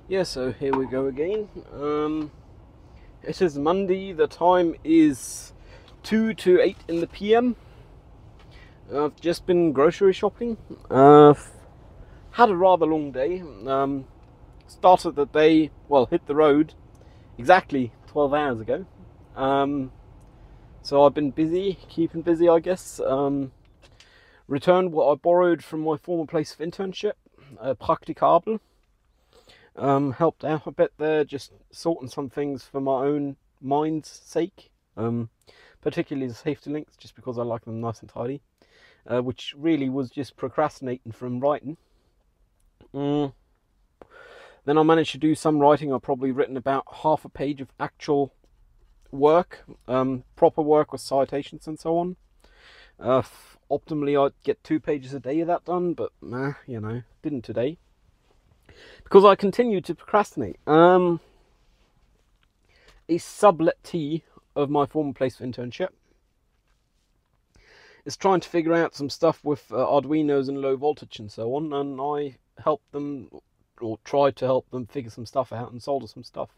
Yeah, so here we go again. It is Monday. The time is 2 to 8 in the PM. I've just been grocery shopping. Had a rather long day. Started the day, well, hit the road exactly 12 hours ago. Um, so I've been busy, keeping busy, I guess. Returned what I borrowed from my former place of internship, Praktikabel. Helped out a bit there, just sorting some things for my own mind's sake. Particularly the safety links, just because I like them nice and tidy. Which really was just procrastinating from writing. Then I managed to do some writing. I've probably written about half a page of actual work, proper work with citations and so on. Optimally, I'd get 2 pages a day of that done, but didn't today because I continued to procrastinate. A sublettee of my former place of internship is trying to figure out some stuff with Arduinos and low voltage and so on, and I helped them, or tried to help them figure some stuff out and solder some stuff.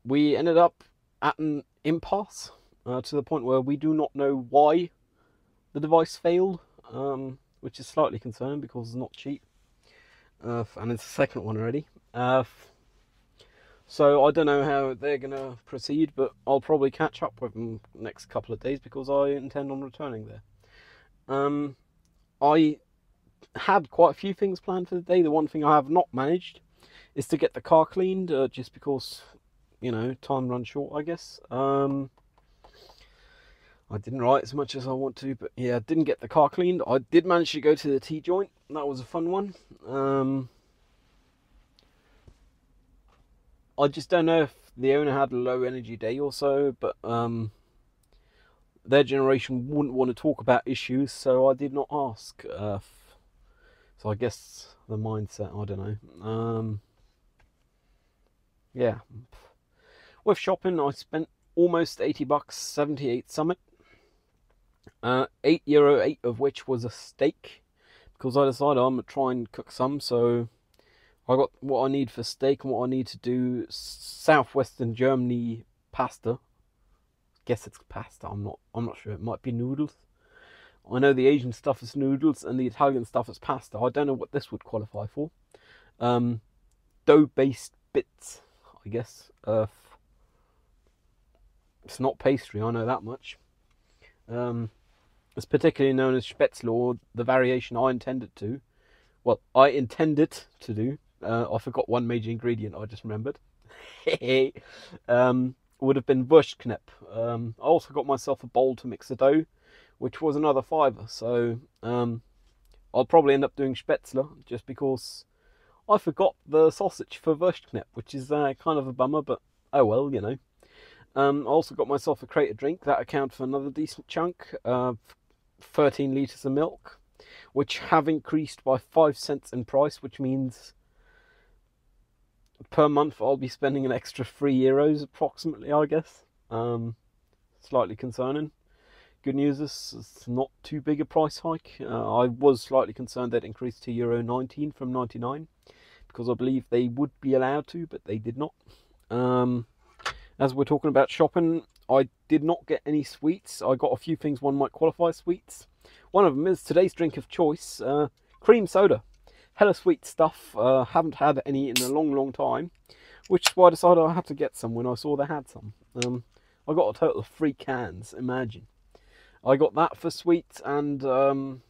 We ended up at an impasse to the point where we do not know why the device failed, which is slightly concerning because it's not cheap. And it's the second one already. So I don't know how they're going to proceed, but I'll probably catch up with them next couple of days because I intend on returning there. I had quite a few things planned for the day. The one thing I have not managed is to get the car cleaned, just because, time runs short, I guess. I didn't write as much as I want to, but yeah, I didn't get the car cleaned. I did manage to go to the T-joint. That was a fun one. I just don't know if the owner had a low energy day or so, but their generation wouldn't want to talk about issues, so I did not ask. So I guess the mindset, I don't know. Yeah. With shopping, I spent almost $80, 78 Summit. €8, 8 of which was a steak, because I decided I'm going to try and cook some, so I got what I need for steak and what I need to do southwestern Germany pasta. Guess it's pasta. I'm not sure. It might be noodles. I know the Asian stuff is noodles and the Italian stuff is pasta. I don't know what this would qualify for. Dough-based bits, I guess. It's not pastry. I know that much. It's particularly known as Spätzle, or the variation I intended to. Well, I intended to do. I forgot one major ingredient. I just remembered. Would have been Wurstknepp. I also got myself a bowl to mix the dough, which was another £5. So I'll probably end up doing Spätzle just because I forgot the sausage for Wurstknepp, which is kind of a bummer, but oh well, I also got myself a crate of drink. That accounted for another decent chunk. 13 litres of milk, which have increased by 5 cents in price, which means per month I'll be spending an extra €3 approximately, I guess. Slightly concerning. Good news is it's not too big a price hike. I was slightly concerned that it increased to €19 from 99, because I believe they would be allowed to, but they did not. As we're talking about shopping, I did not get any sweets. I got a few things one might qualify as sweets. One of them is today's drink of choice, cream soda. Hella sweet stuff. Haven't had any in a long time, which is why I decided I had to get some when I saw they had some. I got a total of 3 cans, imagine. I got that for sweets and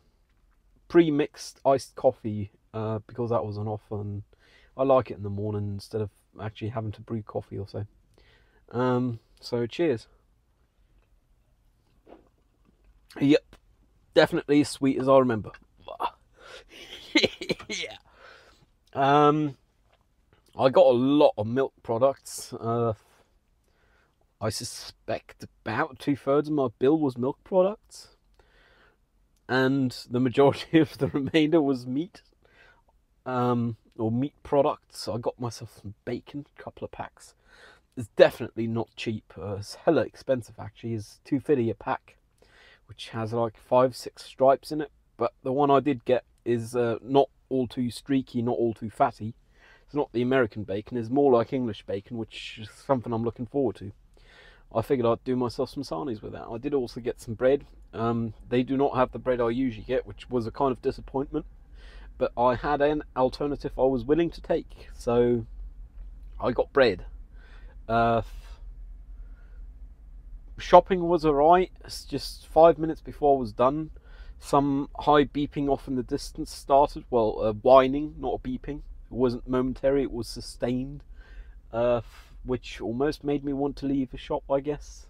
pre-mixed iced coffee, because that was on offer, and I like it in the morning instead of actually having to brew coffee or so. So cheers. Yep, definitely as sweet as I remember. Yeah. I got a lot of milk products. I suspect about 2/3 of my bill was milk products, and the majority of the remainder was meat, or meat products. I got myself some bacon, a couple of packs. It's definitely not cheap. It's hella expensive actually. It's £2.50 a pack, which has like 5-6 stripes in it. But the one I did get is not all too streaky, not all too fatty. It's not the American bacon, it's more like English bacon, which is something I'm looking forward to. I figured I'd do myself some sarnies with that. I did also get some bread. They do not have the bread I usually get, which was a kind of disappointment. But I had an alternative I was willing to take, so I got bread. Shopping was alright. It's just 5 minutes before I was done, some high beeping off in the distance started. Well, whining, not beeping. It wasn't momentary, it was sustained. Which almost made me want to leave the shop, I guess.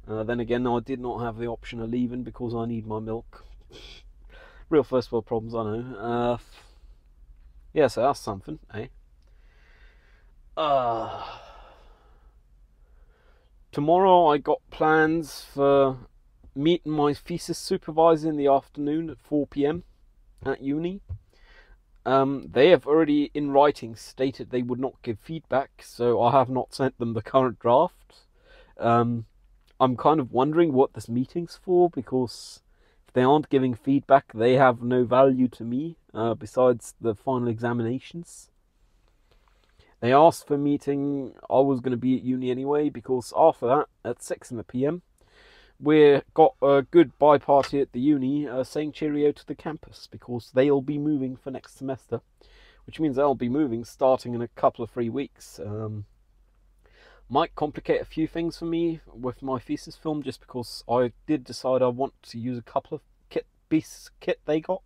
Then again, I did not have the option of leaving because I need my milk. Real first world problems, I know. Yeah, so that's something, eh? Tomorrow I got plans for meeting my thesis supervisor in the afternoon at 4 p.m. at uni. They have already in writing stated they would not give feedback, so I have not sent them the current draft. I'm kind of wondering what this meeting's for, because if they aren't giving feedback, they have no value to me, besides the final examinations. They asked for a meeting. I was going to be at uni anyway, because after that, at 6 p.m, we got a goodbye party at the uni, saying cheerio to the campus, because they'll be moving for next semester, which means they'll be moving starting in a couple of 3 weeks. Might complicate a few things for me with my thesis film, just because I did decide I want to use a couple of pieces of kit they got.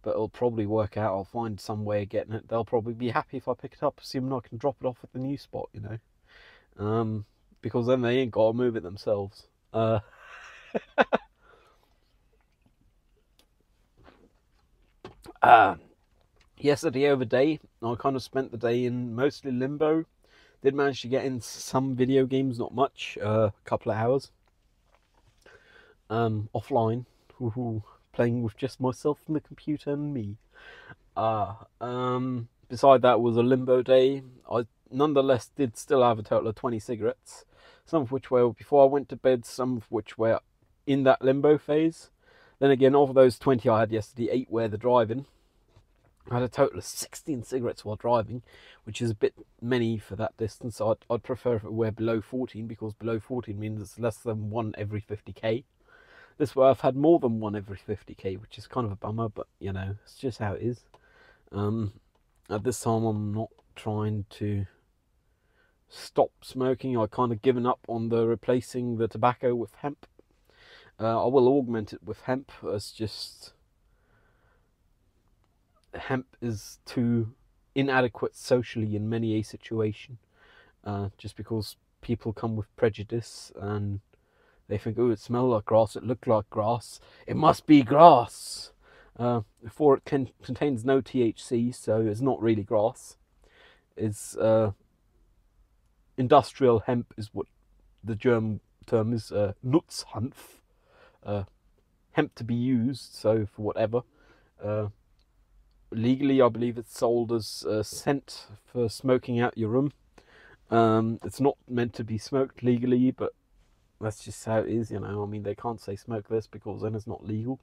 But it'll probably work out. I'll find some way of getting it. They'll probably be happy if I pick it up, assuming I can drop it off at the new spot, you know. Because then they ain't got to move it themselves. Yesterday over day, I kind of spent the day in mostly limbo. Did manage to get in some video games, not much, a couple of hours. Offline. Playing with just myself and the computer and me. Beside that was a limbo day. I nonetheless did still have a total of 20 cigarettes, some of which were before I went to bed, some of which were in that limbo phase. Then again, of those 20 I had yesterday, 8 were the driving. I had a total of 16 cigarettes while driving, which is a bit many for that distance. I'd prefer if it were below 14, because below 14 means it's less than 1 every 50k. This way I've had more than 1 every 50k, which is kind of a bummer, but you know, it's just how it is. At this time I'm not trying to stop smoking. I kind of given up on the replacing the tobacco with hemp. I will augment it with hemp. It's just hemp is too inadequate socially in many a situation, just because people come with prejudice and they think, oh, it smells like grass, it looked like grass, it must be grass. For it contains no THC, so it's not really grass. It's industrial hemp is what the German term is, Nutzhanf, hemp to be used, so for whatever. Legally, I believe it's sold as scent for smoking out your room. It's not meant to be smoked legally, but that's just how it is, you know. I mean, they can't say smoke this because then it's not legal.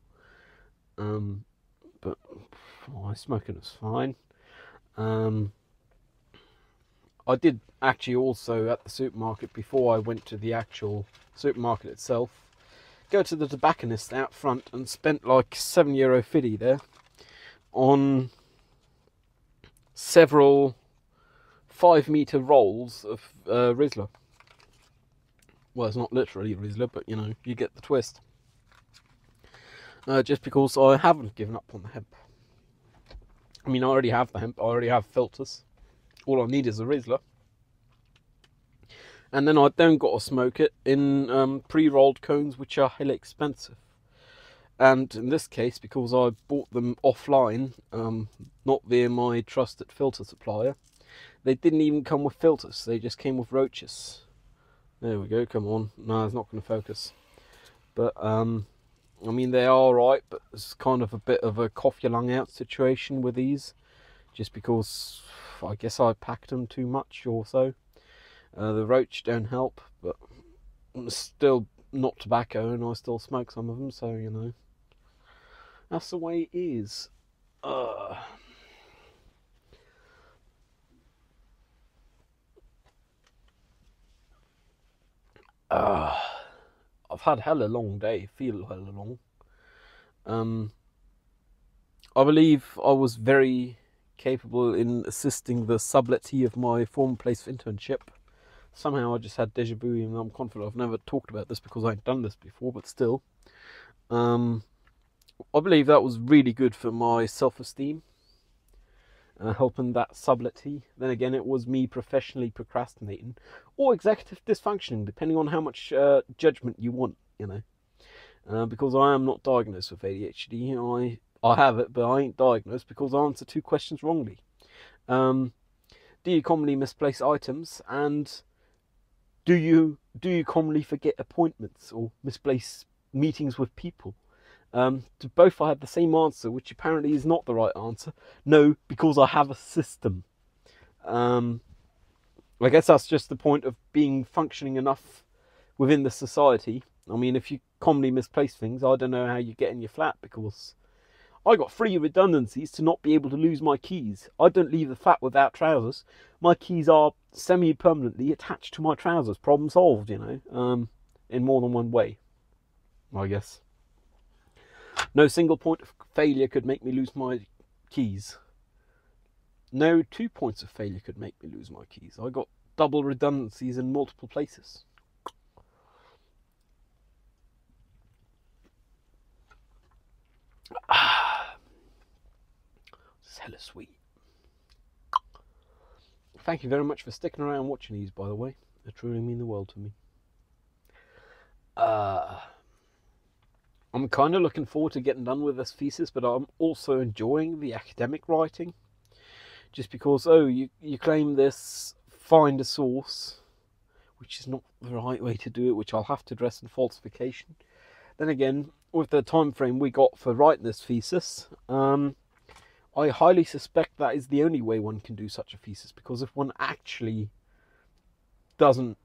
But smoking is fine. I did actually also at the supermarket, before I went to the actual supermarket itself, go to the tobacconist out front and spent like €7.50 there on several 5-meter rolls of Rizla. Well, it's not literally Rizla, but you know, you get the twist. Just because I haven't given up on the hemp. I mean, I already have the hemp, I already have filters. All I need is a Rizla. And then I don't got to smoke it in pre-rolled cones, which are highly expensive. And in this case, because I bought them offline, not via my trusted filter supplier, they didn't even come with filters, they just came with roaches. There we go, come on. No, it's not going to focus. But, I mean, they are alright, but it's kind of a bit of a cough your lung out situation with these. Just because I guess I packed them too much or so. The roach don't help, but it's still not tobacco and I still smoke some of them, so, you know. That's the way it is. I've had hella long day, feel hella long. Um, I believe I was very capable in assisting the sublettee of my former place of internship. Somehow I just had deja vu, and I'm confident I've never talked about this because I ain't done this before, but still. I believe that was really good for my self-esteem, helping that sublettee. Then again, it was me professionally procrastinating or executive dysfunctioning, depending on how much judgment you want, because I am not diagnosed with ADHD. I have it, but I ain't diagnosed because I answer 2 questions wrongly. Do you commonly misplace items, and do you commonly forget appointments or misplace meetings with people? To both I had the same answer, which apparently is not the right answer. No, because I have a system. I guess that's just the point of being functioning enough within the society. I mean, if you commonly misplace things, I don't know how you get in your flat, because I got 3 redundancies to not be able to lose my keys. I don't leave the flat without trousers. My keys are semi-permanently attached to my trousers. Problem solved, in more than one way, I guess. No single point of failure could make me lose my keys. No 2 points of failure could make me lose my keys. I got double redundancies in multiple places. This is hella sweet. Thank you very much for sticking around watching these, by the way. They truly mean the world to me. I'm kind of looking forward to getting done with this thesis, but I'm also enjoying the academic writing. Just because, you claim this, find a source, which is not the right way to do it, which I'll have to address in falsification. Then again, with the time frame we got for writing this thesis, I highly suspect that is the only way one can do such a thesis, because if one actually doesn't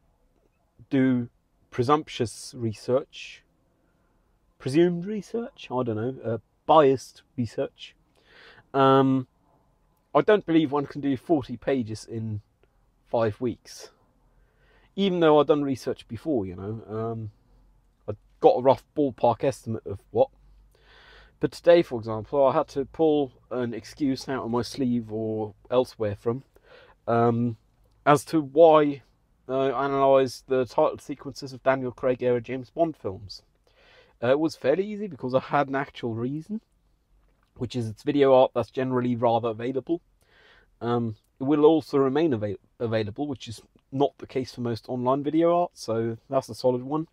do presumptuous research, presumed research, I don't know, biased research, I don't believe one can do 40 pages in 5 weeks. Even though I've done research before, I got a rough ballpark estimate of what. But today, for example, I had to pull an excuse out of my sleeve or elsewhere from, as to why I analysed the title sequences of Daniel Craig era James Bond films. It was fairly easy because I had an actual reason, which is its video art that's generally rather available. It will also remain available, which is not the case for most online video art, so that's a solid one.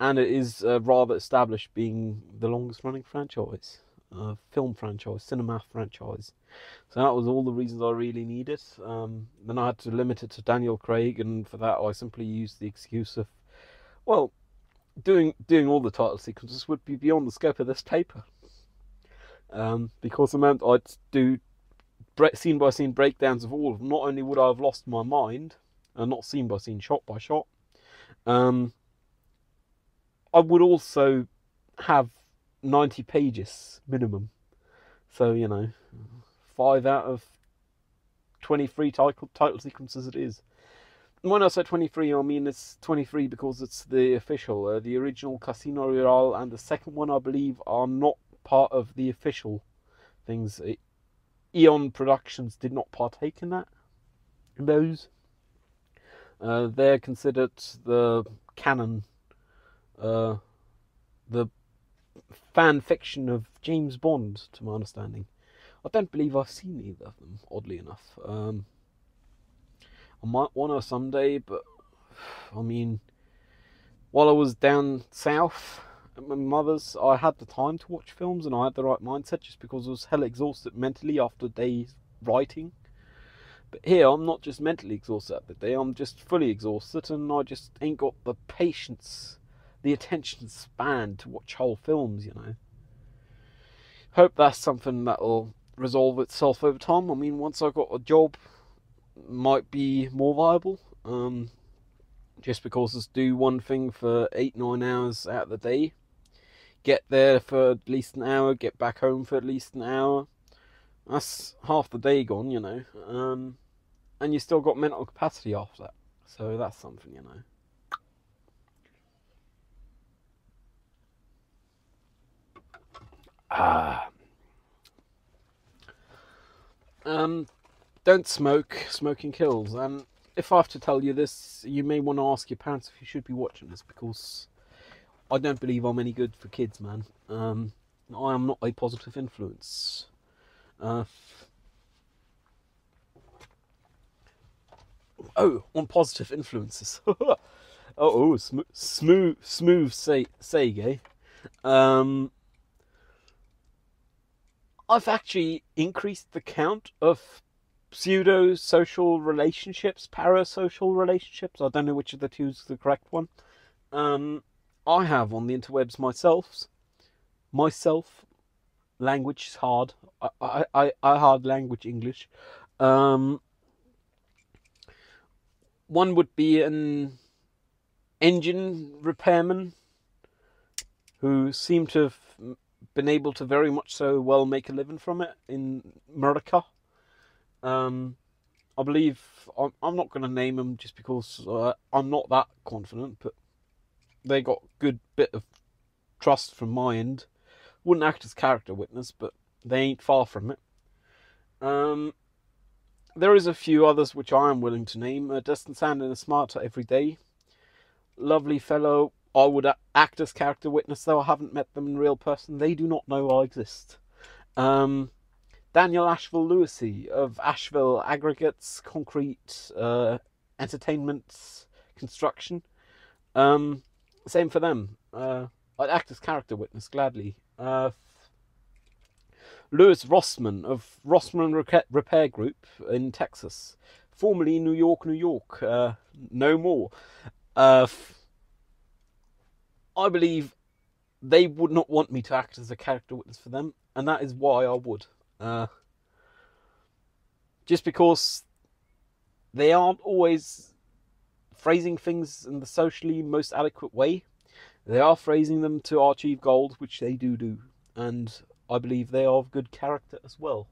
And it is rather established, being the longest running franchise, film franchise, cinema franchise. So that was all the reasons I really needed. Then I had to limit it to Daniel Craig, and for that I simply used the excuse of, well, doing all the title sequences would be beyond the scope of this paper. Because the moment I'd do scene by scene breakdowns of all of them, not only would I have lost my mind, and not scene by scene, shot by shot, I would also have 90 pages minimum. So, 5 out of 23 title sequences it is. And when I say 23, I mean it's 23 because it's the official. The original Casino Royale and the second one, I believe, are not part of the official things. Eon Productions did not partake in those. They're considered the canon, the fan fiction of James Bond, to my understanding. I don't believe I've seen either of them, oddly enough. I might want to someday, but I mean, while I was down south at my mother's, I had the time to watch films and I had the right mindset, just because I was hell exhausted mentally after days writing. But here, I'm not just mentally exhausted at the day, I'm just fully exhausted, and I just ain't got the patience, the attention span to watch whole films, Hope that's something that'll resolve itself over time. I mean, once I got a job, might be more viable. Just because it's do one thing for 8-9 hours out of the day, get there for at least an hour, get back home for at least an hour. That's half the day gone, and you still got mental capacity after that. So that's something, Ah. Don't smoke. Smoking kills. And if I have to tell you this, you may want to ask your parents if you should be watching this, because I don't believe I'm any good for kids, man. I am not a positive influence. On positive influences. Smooth say, eh? I've actually increased the count of pseudo-social relationships, parasocial relationships. I don't know which of the two is the correct one. I have on the interwebs myself. Language is hard. I hard language English. One would be an engine repairman who seemed to have been able to very much so well make a living from it in America. I believe I'm not going to name them just because I'm not that confident, but they got good bit of trust from my end. Wouldn't act as character witness, but they ain't far from it. There is a few others which I am willing to name. Destin Sandin is smarter every day. Lovely fellow. I would act as character witness, though I haven't met them in real person. They do not know I exist. Daniel Asheville Lewisy of Asheville Aggregates, Concrete, Entertainment, Construction. Same for them. I'd act as character witness gladly. Lewis Rossman of Rossman Repair Group in Texas, formerly New York, no more. I believe they would not want me to act as a character witness for them, and that is why I would. Just because they aren't always phrasing things in the socially most adequate way. They are phrasing them to achieve goals, which they do, and I believe they are of good character as well.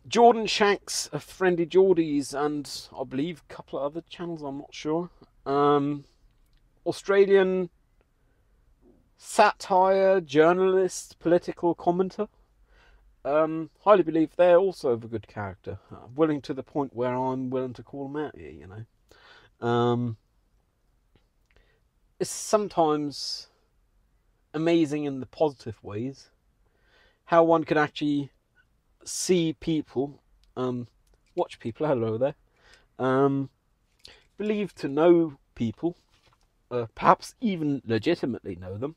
Jordan Shanks of Friendly Geordies, and I believe a couple of other channels, I'm not sure. Australian satire, journalist, political commentator. Highly believe they're also of a good character. Willing to the point where I'm willing to call them out here, you know. It's sometimes amazing in the positive ways how one can actually see people, watch people, hello there, believe to know people, perhaps even legitimately know them,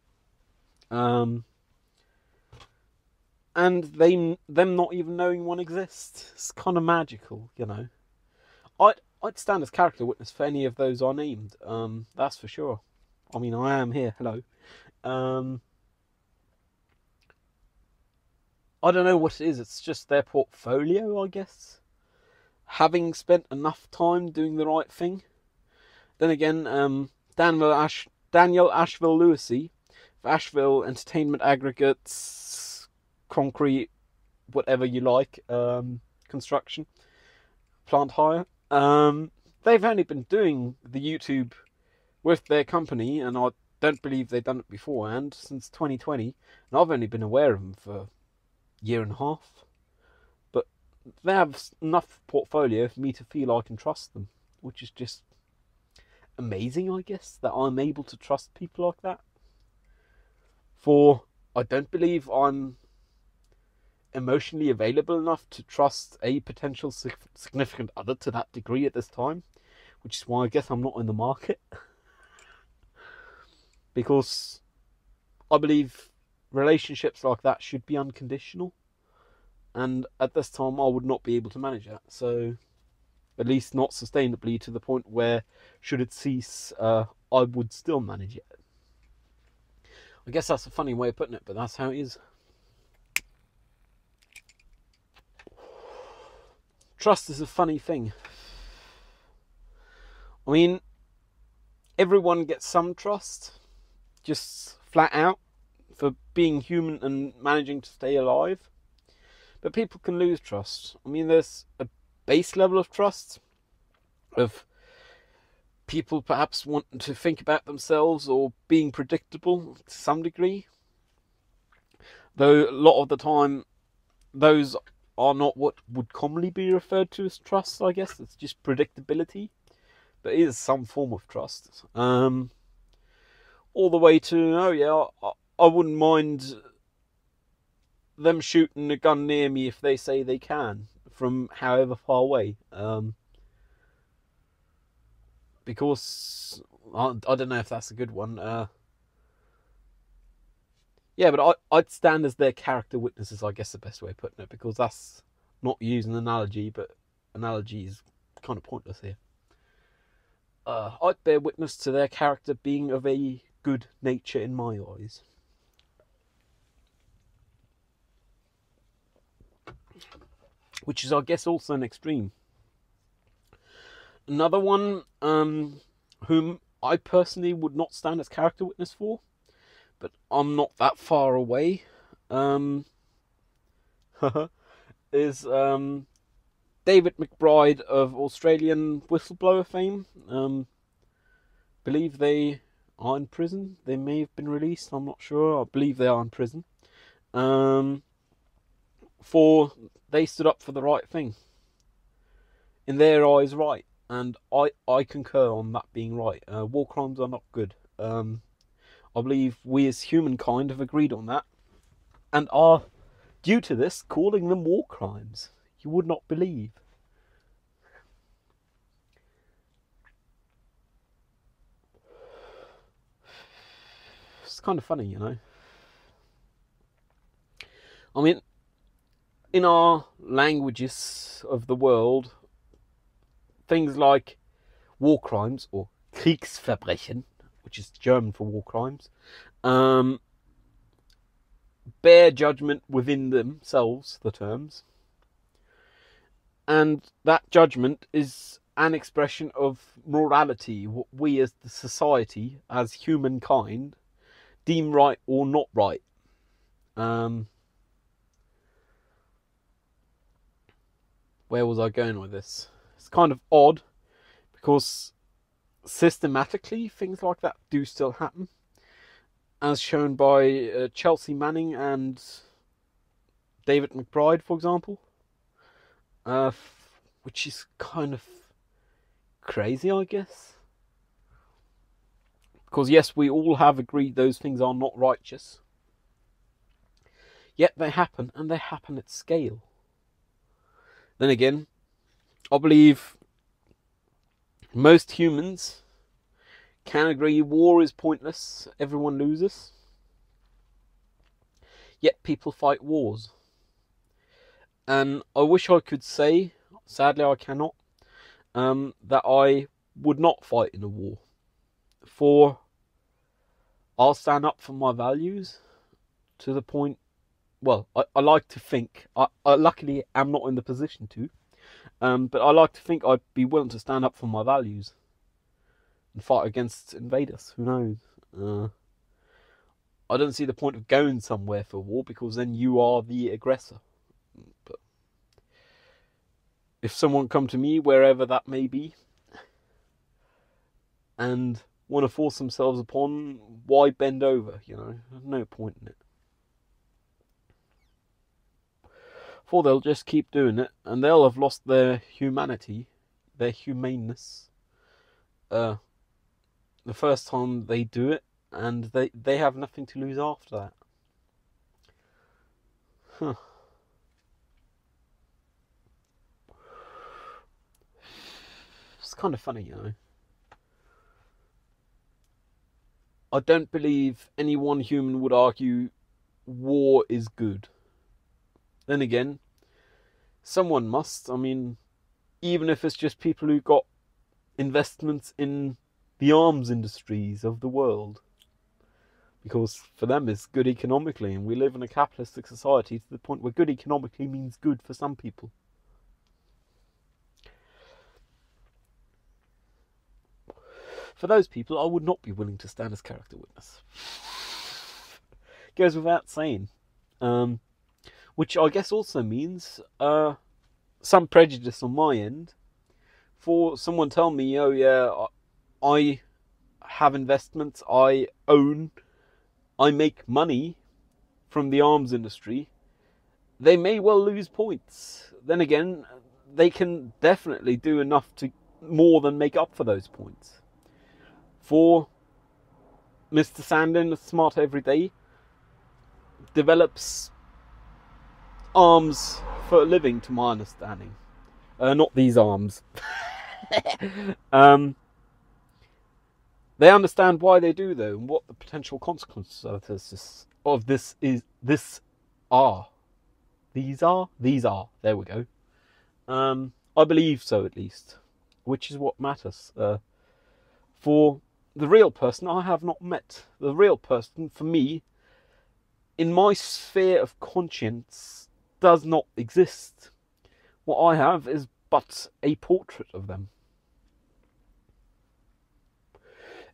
and them not even knowing one exists. It's kind of magical, you know. I'd stand as character witness for any of those I named, that's for sure. I mean, I am here, hello. I don't know what it is, it's just their portfolio, I guess. Having spent enough time doing the right thing. Then again, Daniel Asheville Lewisy, for Asheville Entertainment Aggregates, Concrete, whatever you like, construction, plant hire. They've only been doing the YouTube with their company, and I don't believe they've done it beforehand, since 2020, and I've only been aware of them for a year and a half. But they have enough portfolio for me to feel I can trust them, which is just amazing, I guess, that I'm able to trust people like that. For I don't believe I'm emotionally available enough to trust a potential significant other to that degree at this time, which is why I guess I'm not in the market. Because I believe relationships like that should be unconditional, and at this time I would not be able to manage that. So, at least not sustainably, to the point where, should it cease, I would still manage it. I guess that's a funny way of putting it, but that's how it is. Trust is a funny thing. I mean, everyone gets some trust, just flat out, for being human and managing to stay alive. But people can lose trust. I mean, there's a base level of trust, of people perhaps wanting to think about themselves or being predictable to some degree. Though a lot of the time, those are not what would commonly be referred to as trust, I guess. It's just predictability. But it is some form of trust. All the way to, oh yeah, I wouldn't mind them shooting a gun near me if they say they can, from however far away. Because, I don't know if that's a good one. Yeah, but I'd stand as their character witnesses, I guess the best way of putting it, because that's not using an analogy, but analogy is kind of pointless here. I'd bear witness to their character being of a good nature in my eyes. Which is, I guess, also an extreme. Another one, whom I personally would not stand as character witness for, but I'm not that far away, is David McBride of Australian whistleblower fame. Believe they are in prison. They may have been released, I'm not sure. I believe they are in prison. For they stood up for the right thing. In their eyes, right. And I concur on that being right. War crimes are not good. I believe we as humankind have agreed on that, and are, due to this, calling them war crimes. You would not believe. It's kind of funny, you know. I mean, in our languages of the world, things like war crimes or Kriegsverbrechen, which is German for war crimes, bear judgment within themselves, the terms. And that judgment is an expression of morality, what we as the society, as humankind, deem right or not right. Where was I going with this? It's kind of odd, because systematically things like that do still happen, as shown by Chelsea Manning and David McBride, for example, which is kind of crazy, I guess, because yes, we all have agreed those things are not righteous, yet they happen, and they happen at scale. Then again, I believe most humans can agree war is pointless, everyone loses. Yet people fight wars. And I wish I could say, sadly I cannot, that I would not fight in a war. For I'll stand up for my values to the point, well, I like to think, I luckily am not in the position to, but I like to think I'd be willing to stand up for my values and fight against invaders. Who knows? I don't see the point of going somewhere for war, because then you are the aggressor. But if someone come to me, wherever that may be, and want to force themselves upon, why bend over? You know, there's no point in it. For they'll just keep doing it, and they'll have lost their humanity, their humaneness, the first time they do it, and they have nothing to lose after that. Huh. It's kind of funny, you know. I don't believe any one human would argue war is good. Then again, someone must. I mean, even if it's just people who got investments in the arms industries of the world, because for them it's good economically, and we live in a capitalistic society to the point where good economically means good for some people. For those people, I would not be willing to stand as character witness. Goes without saying. Which I guess also means some prejudice on my end. For someone tell me, oh yeah, I have investments, I own, I make money from the arms industry, they may well lose points. Then again, they can definitely do enough to more than make up for those points. For Mr. Sandin, Smart Everyday, develops arms for a living, to my understanding. Not these arms. They understand why they do, though, and what the potential consequences of this are. These are. There we go. I believe so, at least, which is what matters. For the real person, I have not met. The real person, for me, in my sphere of conscience, does not exist. What I have is but a portrait of them.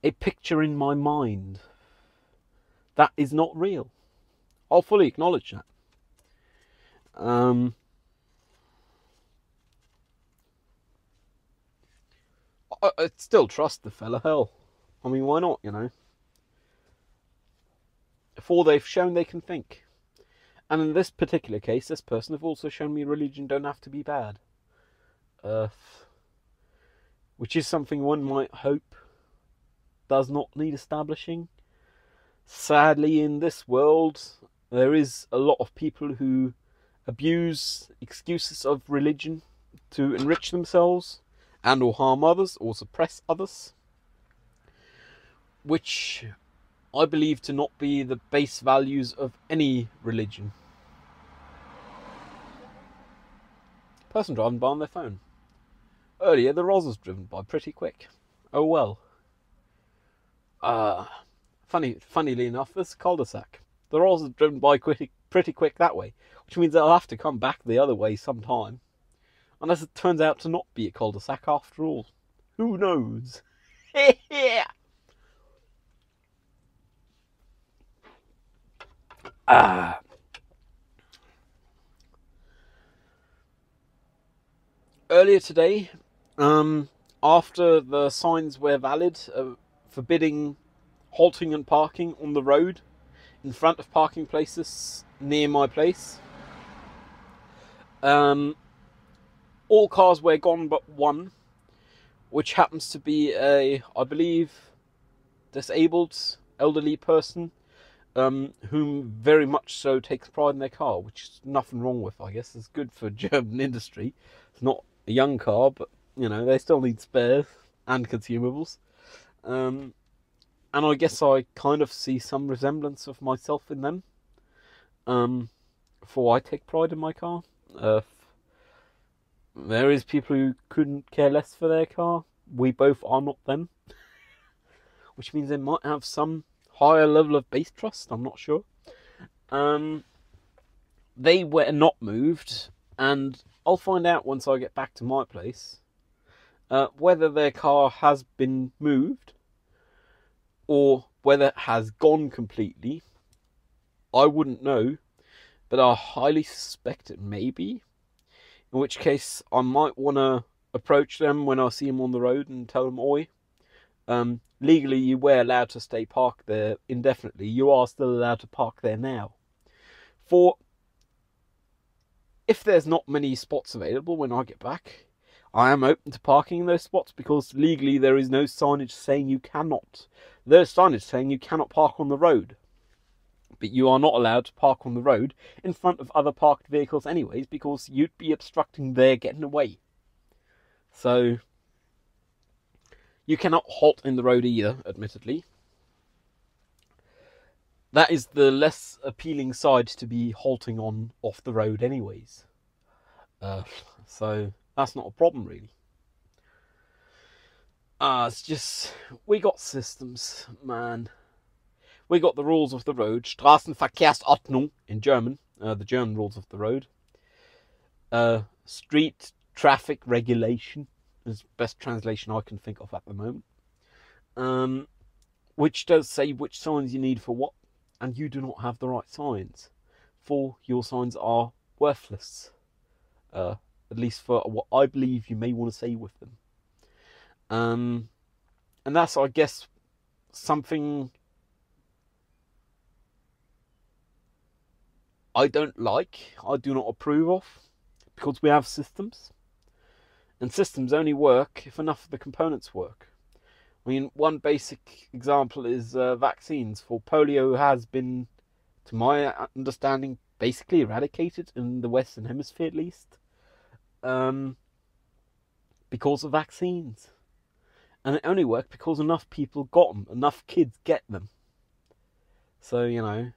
A picture in my mind. That is not real. I'll fully acknowledge that. I still trust the fella, hell. I mean, why not, you know? For they've shown they can think. And in this particular case, this person have also shown me religion don't have to be bad. Which is something one might hope does not need establishing. Sadly, in this world, there is a lot of people who abuse excuses of religion to enrich themselves and or harm others or suppress others, which I believe to not be the base values of any religion. Person driving by on their phone. Earlier, the Ros was driven by pretty quick. Oh well. Funnily enough, this cul-de-sac. The Ros is driven by pretty quick that way, which means they'll have to come back the other way sometime. Unless it turns out to not be a cul-de-sac after all. Who knows? Earlier today, after the signs were valid, forbidding halting and parking on the road in front of parking places near my place, all cars were gone but one, which happens to be a, I believe, disabled elderly person, whom very much so takes pride in their car, which is nothing wrong with, I guess. It's good for German industry. It's not a young car, but, you know, they still need spares and consumables. And I guess I kind of see some resemblance of myself in them. For I take pride in my car. There is people who couldn't care less for their car. We both are not them. Which means they might have some higher level of base trust, I'm not sure. They were not moved, and I'll find out once I get back to my place whether their car has been moved or whether it has gone completely. I wouldn't know, but I highly suspect it may be. In which case, I might want to approach them when I see them on the road and tell them, oi, legally you were allowed to stay parked there indefinitely. You are still allowed to park there now. For if there's not many spots available when I get back, I am open to parking in those spots because legally there is no signage saying you cannot. There's signage saying you cannot park on the road. But you are not allowed to park on the road in front of other parked vehicles anyways, because you'd be obstructing their getting away. So you cannot halt in the road either, admittedly. That is the less appealing side to be halting on off the road anyways. So that's not a problem really. It's just, we got systems, man. We got the rules of the road, Straßenverkehrsordnung in German, the German rules of the road. Street traffic regulation is the best translation I can think of at the moment. Which does say which signs you need for what, and you do not have the right signs. For your signs are worthless. At least for what I believe you may want to say with them. And that's, I guess, something I don't like, I do not approve of, because we have systems, and systems only work if enough of the components work. I mean, one basic example is vaccines for polio has been, to my understanding, basically eradicated in the Western Hemisphere at least, because of vaccines. And it only worked because enough people got them, enough kids get them. So, you know,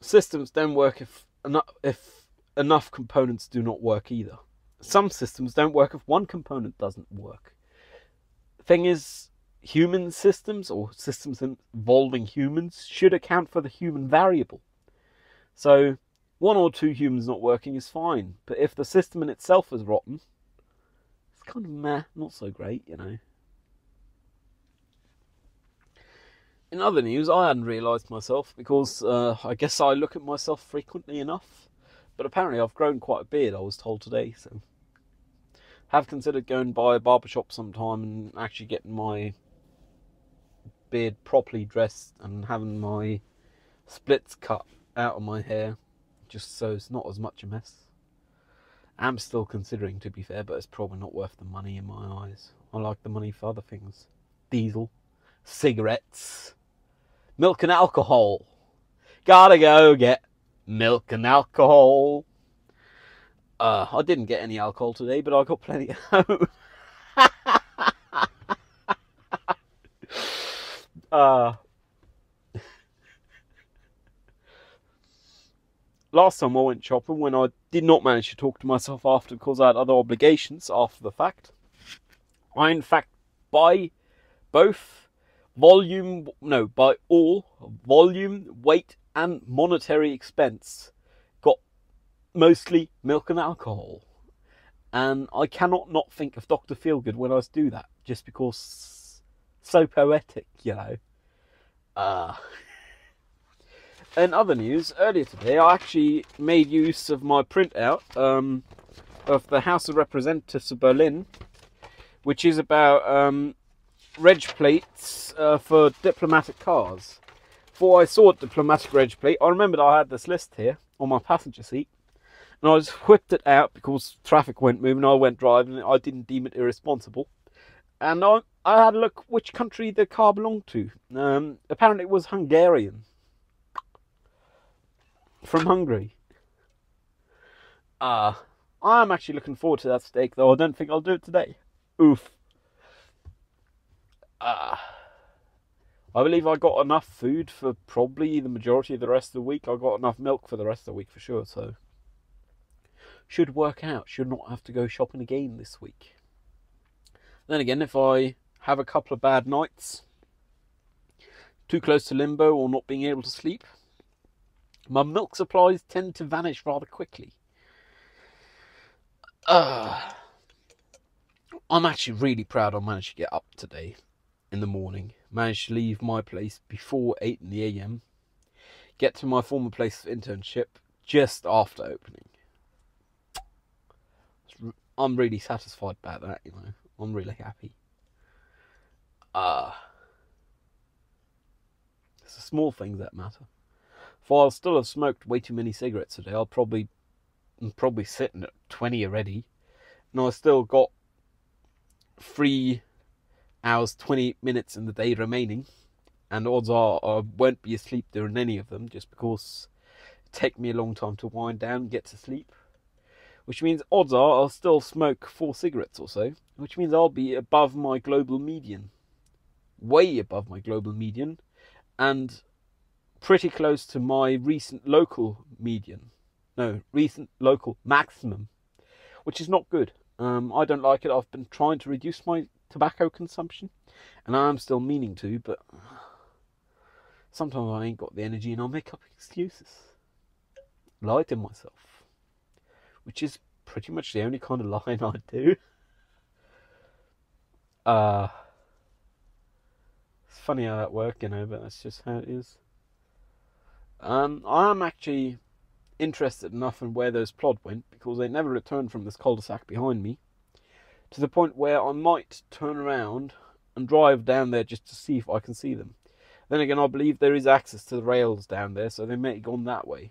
systems don't work if enough components do not work either. Some systems don't work if one component doesn't work. The thing is, human systems, or systems involving humans, should account for the human variable. So, one or two humans not working is fine, but if the system in itself is rotten, it's kind of meh, not so great, you know. In other news, I hadn't realised myself, because I guess I look at myself frequently enough, but apparently I've grown quite a beard, I was told today, so have considered going by a barbershop sometime and actually getting my beard properly dressed and having my splits cut out of my hair, just so it's not as much a mess. I'm still considering, to be fair, but it's probably not worth the money in my eyes. I like the money for other things. Diesel, cigarettes, milk and alcohol. Gotta go get milk and alcohol. I didn't get any alcohol today, but I got plenty at home. Last time I went shopping, when I did not manage to talk to myself after because I had other obligations after the fact, I in fact by all volume, weight and monetary expense got mostly milk and alcohol. And I cannot not think of Dr. Feelgood when I do that, just because so poetic, you know. In other news, earlier today I actually made use of my printout of the House of Representatives of Berlin, which is about reg plates for diplomatic cars. Before I saw a diplomatic reg plate, I remembered I had this list here on my passenger seat, and I just whipped it out because traffic went moving, I went driving, and I didn't deem it irresponsible. And I had a look which country the car belonged to. Apparently it was Hungarian. From Hungary. I'm actually looking forward to that steak, though I don't think I'll do it today. Oof. I believe I got enough food for probably the majority of the rest of the week. I got enough milk for the rest of the week for sure, so should work out. Should not have to go shopping again this week. Then again, if I have a couple of bad nights, too close to limbo or not being able to sleep, my milk supplies tend to vanish rather quickly. I'm actually really proud I managed to get up today in the morning. Managed to leave my place before 8 in the AM. Get to my former place of internship just after opening. I'm really satisfied about that, you know. I'm really happy. It's the small things that matter. If I'll still have smoked way too many cigarettes today, I'm probably sitting at 20 already, and I still got 3 hours 20 minutes in the day remaining, and odds are I won't be asleep during any of them, just because it takes me a long time to wind down and get to sleep, which means odds are I'll still smoke 4 cigarettes or so, which means I'll be above my global median, way above my global median, and pretty close to my recent local maximum, which is not good. I don't like it. I've been trying to reduce my tobacco consumption, and I'm still meaning to, but sometimes I ain't got the energy and I'll make up excuses. Lie to myself, which is pretty much the only kind of lying I do. It's funny how that works, you know, but that's just how it is. I am actually interested enough in where those plod went, because they never returned from this cul-de-sac behind me, to the point where I might turn around and drive down there just to see if I can see them. Then again, I believe there is access to the rails down there, so they may have gone that way.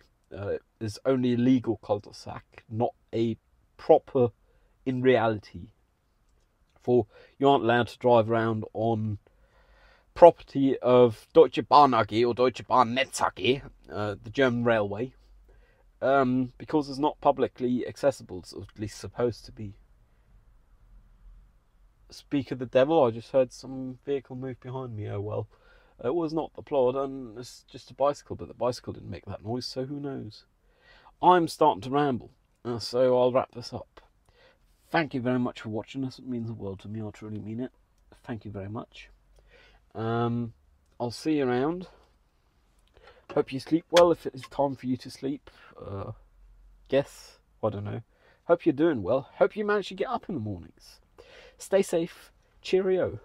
It's only a legal cul-de-sac, not a proper, in reality. For you aren't allowed to drive around on property of Deutsche Bahn AG or Deutsche Bahnnetz AG, the German railway, because it's not publicly accessible, or at least supposed to be. Speak of the devil, I just heard some vehicle move behind me. Oh well. It was not the plod, and it's just a bicycle, but the bicycle didn't make that noise, so who knows. I'm starting to ramble, so I'll wrap this up. Thank you very much for watching us. It means the world to me. I truly mean it. Thank you very much. I'll see you around. Hope you sleep well if it is time for you to sleep. Guess. I don't know. Hope you're doing well. Hope you manage to get up in the mornings. Stay safe. Cheerio.